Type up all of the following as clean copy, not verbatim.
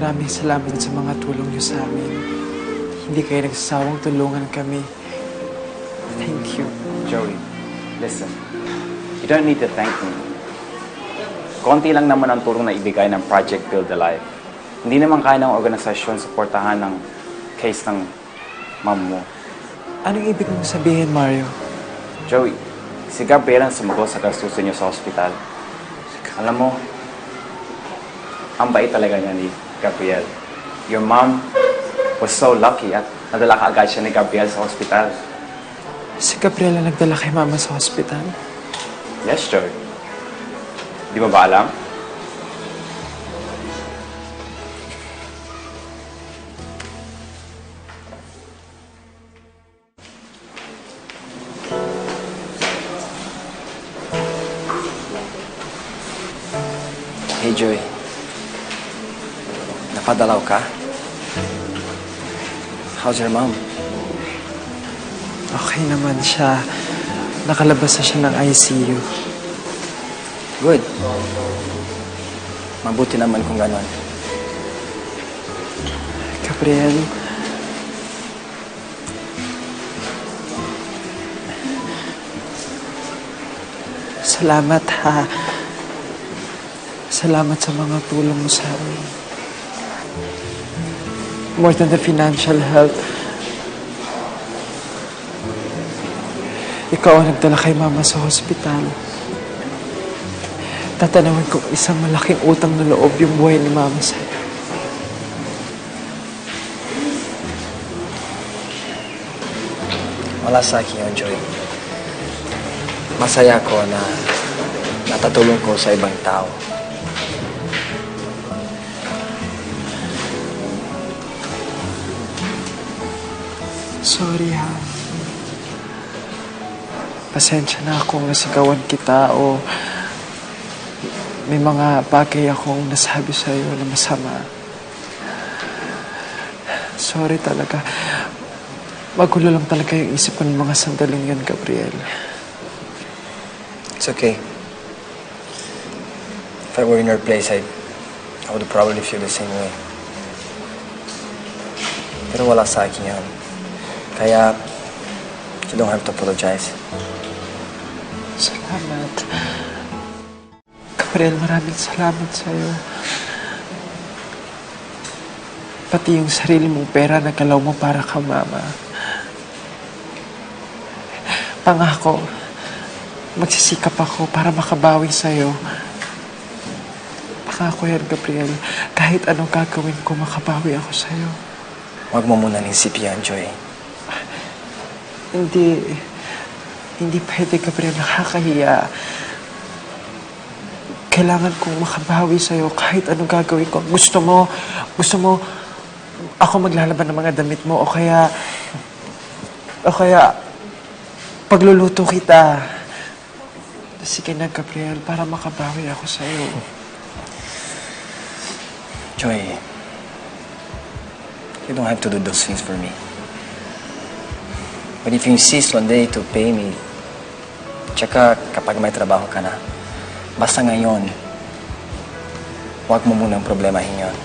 maraming salamat sa mga tulong niyo sa amin. Hindi kayo nagsasawang tulungan kami. Thank you. Joey, listen. You don't need to thank me. Konti lang naman ang tulong na ibigay ng Project Build a Life. Hindi naman kaya ng organisasyon suportahan ng case ng mom mo. Anong ibig mong sabihin, Mario? Joey, si Gabriel ang sumagot sa gastusin niyo sa ospital. Alam mo, ang bait talaga niya ni Gabriel. Your mom was so lucky at nadala ka agad siya ni Gabriel sa ospital. Si Gabriel ang nagdala kay Mama sa hospital? Yes, Joey. Di mo ba alam? Hey, Joey. Napadalaw ka? How's your mom? Okay naman siya. Nakalabas na siya ng ICU. Good. Mabuti naman kung gano'n. Gabriel, salamat ha. Salamat sa mga tulong mo sa amin. More than the financial help, ikaw ang nagdala kay Mama sa hospital. Tatanawin kong isang malaking utang na loob yung buhay ni Mama sa'yo. Wala sa akin yun, Joey. Masaya ko na natatulong ko sa ibang tao. Sorry ha. Pasensya na akong nasigawan kita o may mga bagay akong nasabi sa'yo na masama. Sorry talaga. Magulo lang talaga yung isip ko ng mga sandaling yan, Gabriel. It's okay. If I were in your place, I would probably feel the same way. Pero wala sa akin yun. Kaya, you don't have to apologize. Salamat. Gabriel, maraming salamat sa'yo. Pati yung sarili mong pera na galaw mo para ka, Mama. Pangako, magsisikap ako para makabawi sa'yo. Pangako yan, Gabriel. Kahit anong gagawin ko, makabawi ako sa'yo. Huwag mo muna nisip yan, Joy. Hindi pwede, Gabriel. Nakakahiya. Kailangan kong makabawi sa'yo kahit anong gagawin ko. Gusto mo, ako maglalaban ng mga damit mo o kaya, pagluluto kita. Sige na, Gabriel, para makabawi ako sa'yo. Joy, you don't have to do those things for me. But if you insist one day to pay me, tsaka kapag may trabaho ka na, basta ngayon, huwag mo munang problemahin yun.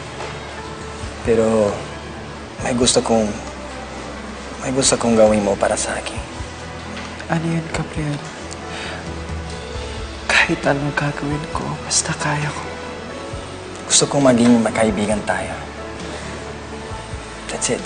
Pero may gusto kong gawin mo para sa akin. Ano yun, Gabriel? Kahit anong gagawin ko, basta kaya ko. Gusto kong maging magkaibigan tayo. That's it.